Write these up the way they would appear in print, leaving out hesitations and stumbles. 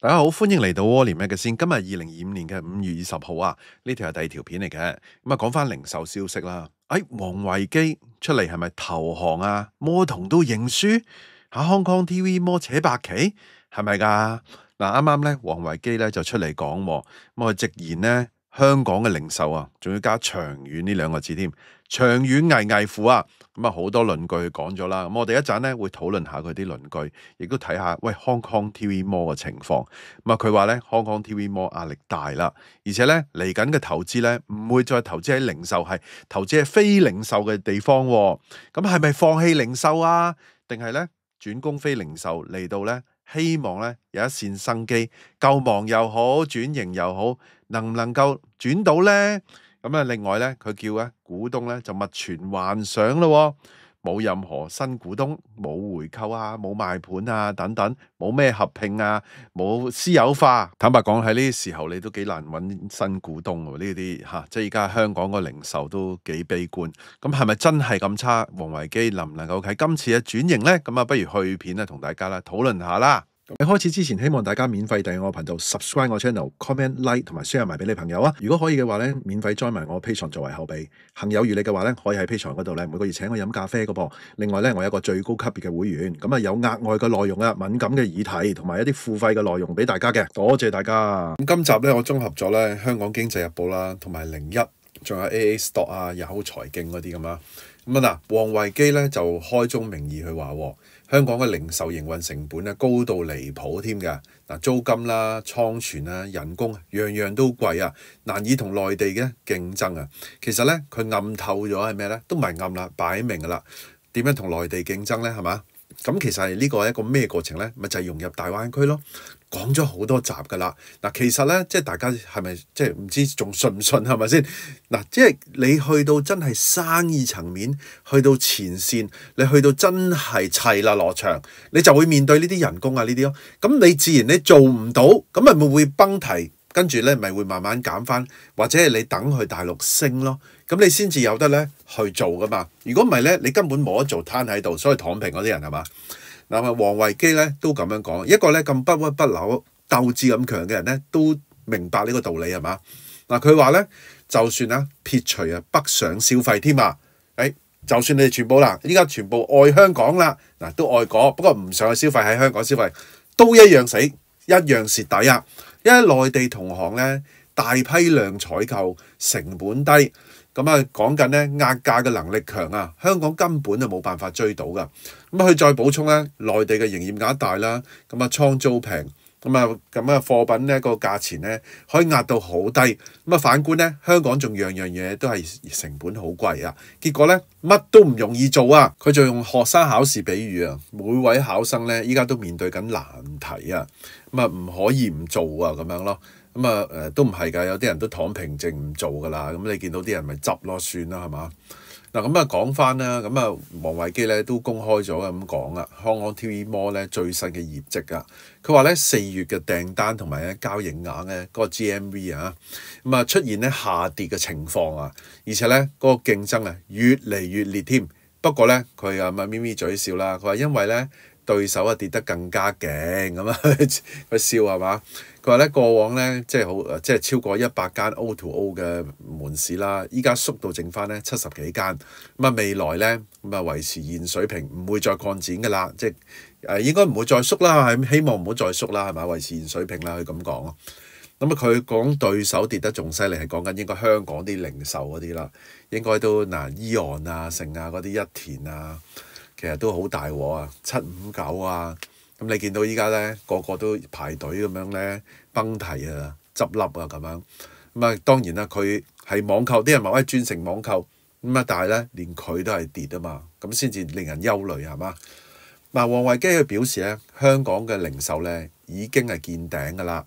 大家好，歡迎嚟到窩廉嘅先。今日2025年嘅5月20號啊，呢條係第2條片嚟嘅。咁啊，講翻零售消息啦。王維基出嚟係咪投降啊？魔童都認輸吓，Hong Kong TV Mall 扯白旗係咪噶？嗱，啱啱咧，王維基咧就出嚟講，咁佢直言咧，香港嘅零售啊，仲要加長遠呢2個字添，長遠危危乎啊！咁啊，好多論據講咗啦。咁我哋一陣咧會討論下佢啲論據，亦都睇下喂 Hong Kong TV Mall 嘅情況。咁啊，佢話咧 Hong Kong TV Mall 壓力大啦，而且咧嚟緊嘅投資咧唔會再投資喺零售，係投資喺非零售嘅地方。咁係咪放棄零售啊？定係咧轉攻非零售嚟到咧？希望咧有一線生機，救亡又好，轉型又好，能唔能夠轉到呢？咁啊，另外咧，佢叫咧股東咧就勿存幻想咯，冇任何新股東，冇回購啊，冇賣盤啊，等等，冇咩合併啊，冇私有化。坦白講喺呢啲時候，你都幾難揾新股東喎。呢啲嚇，即係而家香港個零售都幾悲觀。咁係咪真係咁差？王維基能唔能夠喺今次嘅轉型呢？咁啊，不如去片啊，同大家啦討論下啦。喺開始之前，希望大家免費訂閱我頻道 ，subscribe 我 channel，comment like 同埋 share 埋俾你朋友啊！如果可以嘅話咧，免費 join 埋我 Patreon 作為後備。行有餘力嘅話咧，可以喺 Patreon 嗰度咧每個月請我飲咖啡嘅噃。另外咧，我有一個最高級別嘅會員，咁啊有額外嘅內容啊，敏感嘅議題同埋一啲付費嘅內容俾大家嘅。多謝大家。咁今集咧，我綜合咗咧香港經濟日報啦，同埋01，仲有 AA Stock 啊、Yahoo 財經嗰啲咁啦。咁啊嗱，王維基咧就開宗明義去話，香港嘅零售營運成本咧高到離譜添㗎。嗱，租金啦、倉存啦、人工樣樣都貴啊，難以同內地嘅競爭啊。其實咧，佢暗透咗係咩咧？都唔係暗啦，擺明㗎啦。點樣同內地競爭咧？係嘛？咁其實係呢個一個咩過程咧？咪就係融入大灣區咯。講咗好多集㗎啦，嗱，其實咧，即係大家係咪即係唔知仲信唔信係咪先？嗱，即係你去到真係生意層面，去到前線，你去到真係齊啦落場，你就會面對呢啲人工啊呢啲咯。咁你自然你做唔到，咁咪會崩堤，跟住咧咪會慢慢減翻，或者係你等去大陸升咯。咁你先至有得咧去做㗎嘛。如果唔係咧，你根本冇得做，攤喺度，所以躺平嗰啲人係嘛？嗱，王維基咧都咁樣講，一個咧咁不屈不撓、鬥志咁強嘅人咧，都明白呢個道理係嘛？嗱，佢話咧，就算啊撇除啊北上消費添啊，就算你哋全部啦，依家全部愛香港啦，嗱都愛國，不過唔上去消費喺香港消費，都一樣死，一樣蝕底啊！因為內地同行咧大批量採購，成本低。咁啊，講緊咧壓價嘅能力強啊，香港根本就冇辦法追到噶。咁佢再補充咧，內地嘅營業額大啦，咁啊倉租平，咁啊貨品咧個價錢咧可以壓到好低。咁啊反觀咧，香港仲樣樣嘢都係成本好貴啊。結果咧乜都唔容易做啊。佢就用學生考試比喻啊，每位考生咧依家都面對緊難題啊。咁啊唔可以唔做啊咁樣咯。咁啊都唔係㗎，有啲人都躺平靜唔做㗎啦。咁你見到啲人咪執咯，算啦係嘛？嗱咁啊講翻啦，咁啊王維基咧都公開咗咁講啦，香港 TV Mall 咧最新嘅業績啊，佢話咧4月嘅訂單同埋咧交易額咧嗰個 GMV 啊，咁啊出現咧下跌嘅情況啊，而且咧嗰個競爭啊越嚟越烈添。不過咧佢啊咪咪咪嘴笑啦，佢話因為咧對手啊跌得更加勁咁啊，佢笑係嘛？佢話咧過往咧即係超過100間 O2O 嘅門市啦，依家縮到剩翻咧70幾間。咁啊未來咧咁啊維持現水平，唔會再擴展㗎啦，即係應該唔會再縮啦，係希望唔好再縮啦，係咪？維持現水平啦，佢咁講。咁啊佢講對手跌得仲犀利，係講緊應該香港啲零售嗰啲啦，應該都嗱AEON啊、成啊嗰啲一田啊，其實都好大鑊啊，759啊。咁你見到依家咧個個都排隊咁樣咧崩堤啊、執笠啊咁樣。咁啊當然啦，佢係網購，啲人話喂轉成網購咁啊，但係咧連佢都係跌啊嘛，咁先至令人憂慮係嘛？嗱，王維基佢表示咧，香港嘅零售咧已經係見頂㗎啦。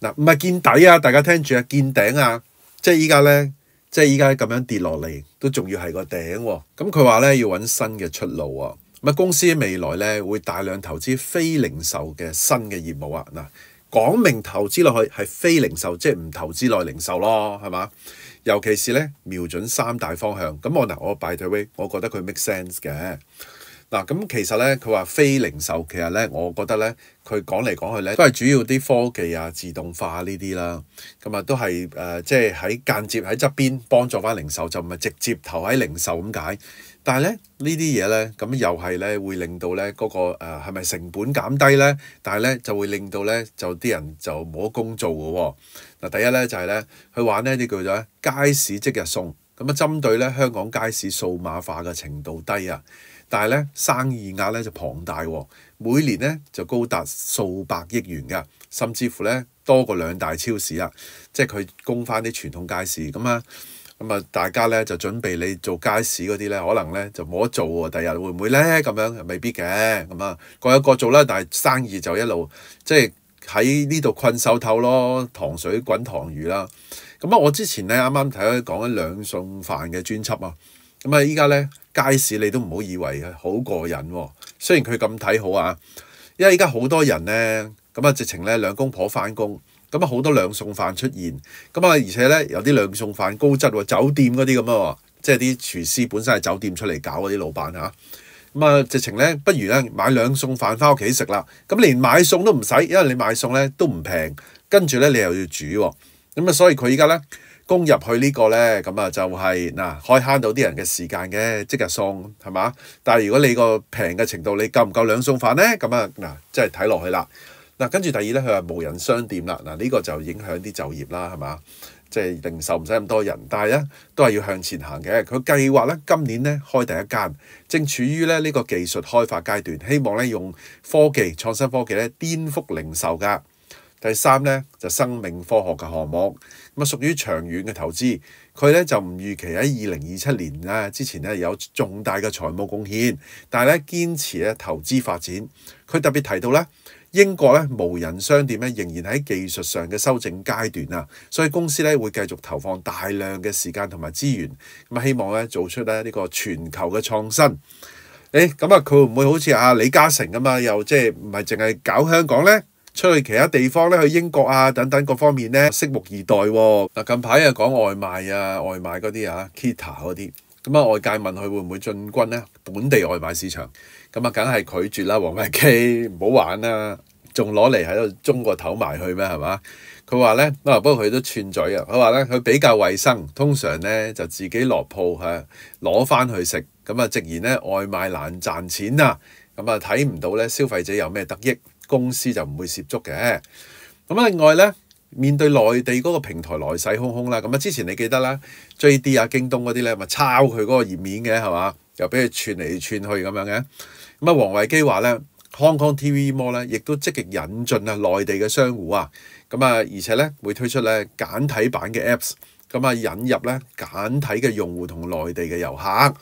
嗱，唔係見底啊，大家聽住啊，見頂啊，即係依家咧，即係依家咁樣跌落嚟，都仲要係個頂喎。咁佢話咧要揾新嘅出路啊。咁公司未來咧會大量投資非零售嘅新嘅業務啊！嗱，講明投資落去係非零售，即係唔投資內零售咯，係嘛？尤其是咧瞄準3大方向。咁我 by the way，我覺得佢 make sense 嘅。嗱，咁其實咧，佢話非零售，其實咧，我覺得咧，佢講嚟講去咧，都係主要啲科技啊、自動化呢啲啦。咁啊，都係即係喺間接喺側邊幫助翻零售，就唔係直接投喺零售咁解。但係咧，呢啲嘢咧，咁又係咧會令到咧嗰個係咪成本減低咧？但係咧就會令到咧就啲人就冇工做嘅喎。嗱，第一咧就係咧，佢玩呢啲叫做街市即日送，咁啊針對咧香港街市數碼化嘅程度低啊。但係咧生意額咧就龐大喎，每年咧就高達數百億元㗎，甚至乎咧多過兩大超市啊！即係佢供翻啲傳統街市咁啊，大家咧就準備你做街市嗰啲咧，可能咧就冇得做喎。第日會唔會咧咁樣？未必嘅咁啊，各有各做啦。但係生意就一路即係喺呢度困獸鬥咯，糖水滾糖魚啦。咁啊，我之前咧啱啱睇咗講緊兩餸飯嘅專輯啊。咁啊！依家咧街市你都唔好以為好過癮喎。雖然佢咁睇好啊，因為依家好多人咧，咁啊直情咧兩公婆翻工，咁啊好多兩餸飯出現，咁啊而且咧有啲兩餸飯高質喎，酒店嗰啲咁啊，即係啲廚師本身係酒店出嚟搞嗰啲老闆嚇，咁啊直情咧不如咧買兩餸飯翻屋企食啦，咁連買餸都唔使，因為你買餸咧都唔平，跟住咧你又要煮喎，咁啊所以佢依家咧攻入去呢個咧，咁啊就係嗱，可以慳到啲人嘅時間嘅，即日送係嘛？但係如果你個平嘅程度，你夠唔夠兩餸飯咧？咁啊嗱，即係睇落去啦。嗱，跟住第二咧，佢話無人商店啦，嗱呢個就影響啲就業啦，係嘛？即係零售唔使咁多人，但係咧都係要向前行嘅。佢計劃咧今年咧開第一間，正處於咧呢個技術開發階段，希望咧用科技創新科技咧顛覆零售㗎。第三咧就生命科學嘅項目，咁啊屬於長遠嘅投資，佢咧就唔預期喺2027年之前咧有重大嘅財務貢獻，但係咧堅持咧投資發展。佢特別提到咧英國咧無人商店咧仍然喺技術上嘅修正階段啊，所以公司咧會繼續投放大量嘅時間同埋資源，咁啊希望咧做出咧呢個全球嘅創新。咁啊佢會唔會好似李嘉誠咁啊？又即係唔係淨係搞香港咧？出去其他地方咧，去英國啊等等各方面咧，拭目以待喎。嗱，近排又講外賣嗰啲Kita 嗰啲，咁啊外界問佢會唔會進軍咧本地外賣市場，咁啊梗係拒絕啦。王維基唔好玩啦，仲攞嚟喺度中個頭埋去咩係嘛？佢話咧不過佢都串嘴啊。佢話咧佢比較衞生，通常咧就自己落鋪攞翻去食，咁啊直言咧外賣難賺錢啊，咁啊睇唔到咧消費者有咩得益。公司就唔會涉足嘅。咁另外咧，面對內地嗰個平台來勢洶洶啦，咁啊之前你記得啦 JD 啊、京東嗰啲咧，咪抄佢嗰個頁面嘅係嘛？又俾佢串嚟串去咁樣嘅。咁啊，王維基話咧 Hong Kong TV Mall 咧，亦都積極引進內地嘅商戶啊。咁啊，而且咧會推出咧簡體版嘅 Apps， 咁啊引入咧簡體嘅用戶同內地嘅遊客。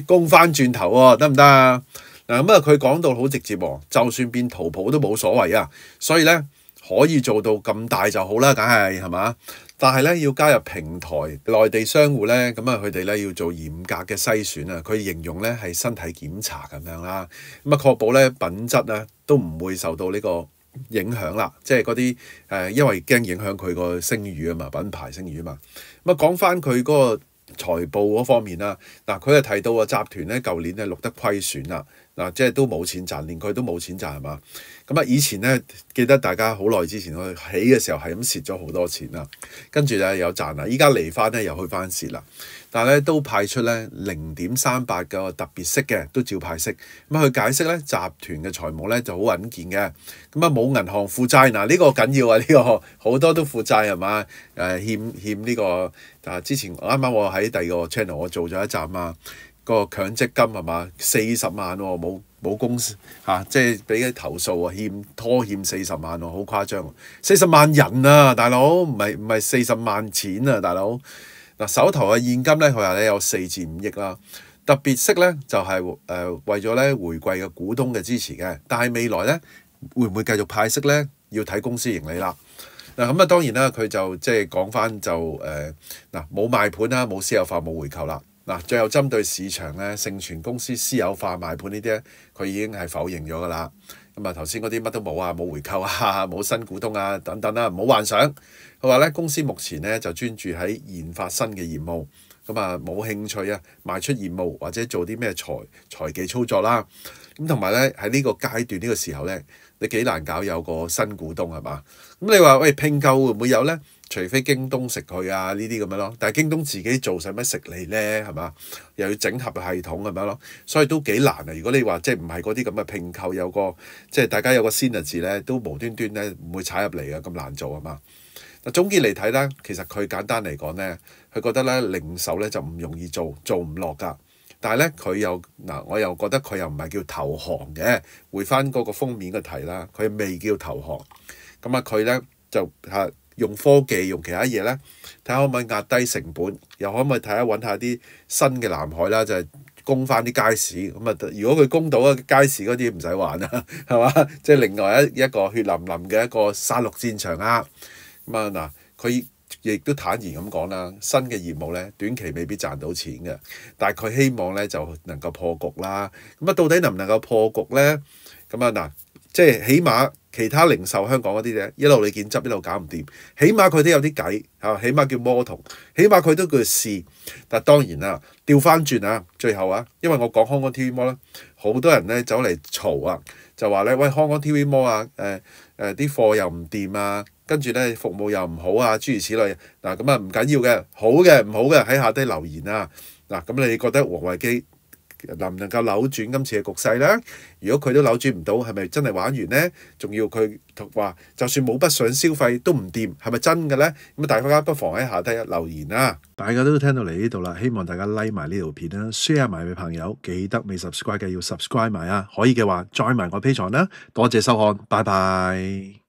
攻翻轉頭喎，得唔得啊？嗱咁啊，佢講到好直接喎，就算變淘寶都冇所謂啊，所以咧可以做到咁大就好啦，梗係嘛？但係咧要加入平台內地商戶咧，咁啊佢哋咧要做嚴格嘅篩選啊，佢形容咧係身體檢查咁樣啦，咁啊確保咧品質咧都唔會受到呢個影響啦，即係嗰啲因為驚影響佢個聲譽啊嘛，品牌聲譽啊嘛。咁啊講翻佢嗰個財報嗰方面啦，嗱佢係提到啊集團咧舊年咧錄得虧損啦。嗱，即係都冇錢賺，連佢都冇錢賺係嘛？咁啊，以前咧記得大家好耐之前我起嘅時候係咁蝕咗好多錢啦，跟住咧有賺啦，依家嚟翻咧又去翻蝕啦。但係咧都派出咧0.38個特別息嘅，都照派息。咁佢解釋咧集團嘅財務咧就好穩健嘅。咁啊冇銀行負債，嗱呢個緊要啊，呢個好多都負債係嘛？欠呢個之前啱啱我喺第二個 channel 我做咗一集啊。個強積金係嘛40萬喎，冇公司即係俾啲投訴啊，拖欠40萬喎，好誇張，40萬人啊，大佬唔係40萬錢啊，大佬嗱手頭嘅現金咧，佢話咧有4至5億啦，特別息咧就係為咗咧回饋嘅股東嘅支持嘅，但係未來咧會唔會繼續派息咧？要睇公司盈利啦。嗱咁啊，當然啦，佢就即係講翻就冇賣盤啦，冇私有化，冇回購啦。嗱，最後針對市場咧，盛傳公司私有化賣盤呢啲咧，佢已經係否認咗㗎啦。咁啊，頭先嗰啲乜都冇啊，冇回購啊，冇新股東啊，等等啦，唔好幻想。佢話咧，公司目前咧就專注喺研發新嘅業務，咁啊冇興趣啊邁出業務或者做啲咩財技操作啦。咁同埋咧喺呢個階段呢個時候咧，你幾難搞有個新股東係嘛？咁你話喂併購會唔會有咧？除非京東食佢啊呢啲咁樣咯，但係京東自己做使乜食你咧係嘛？又要整合系統咁樣咯，所以都幾難啊！如果你話即係唔係嗰啲咁嘅併購有個即係大家有個 synergy 咧，都無端端咧唔會踩入嚟嘅，咁難做啊嘛。嗱總結嚟睇咧，其實佢簡單嚟講咧，佢覺得咧零售咧就唔容易做唔落㗎。但係咧佢又我又覺得佢又唔係叫投降嘅，回翻嗰個封面嘅題啦，佢未叫投降。咁啊佢咧就用科技用其他嘢咧，睇下可唔可以壓低成本，又可唔可以睇下揾下啲新嘅藍海啦，就係供翻啲街市。咁啊，如果佢供到啊街市嗰啲唔使玩啦，係嘛？即係另外一個血淋淋嘅一個殺戮戰場啊！咁啊佢亦都坦然咁講啦，新嘅業務咧短期未必賺到錢嘅，但係佢希望咧就能夠破局啦。咁啊，到底能唔能夠破局咧？咁啊即係起碼其他零售香港嗰啲咧，一路你見執一路搞唔掂，起碼佢都有啲計嚇，起碼叫魔童，起碼佢都叫試。但當然啦，調翻轉啊，最後啊，因為我講香港 TV Mall 咧，好多人咧走嚟嘈啊，就話咧喂香港 TV Mall 啊，啲貨又唔掂啊，跟住咧服務又唔好啊，諸如此類。咁啊唔緊要嘅，好嘅唔好嘅喺下低留言啊。咁你覺得王維基能唔能夠扭轉今次嘅局勢咧？如果佢都扭轉唔到，係咪真係玩完咧？仲要佢話就算冇北上消費都唔掂，係咪真嘅咧？咁大家不妨喺下低留言啦。大家都聽到嚟呢度啦，希望大家 like 埋呢條片啦 ，share 埋俾朋友，記得未 subscribe 嘅要 subscribe 埋啊！可以嘅話 join 埋我 Patreon啦。多謝收看，拜拜。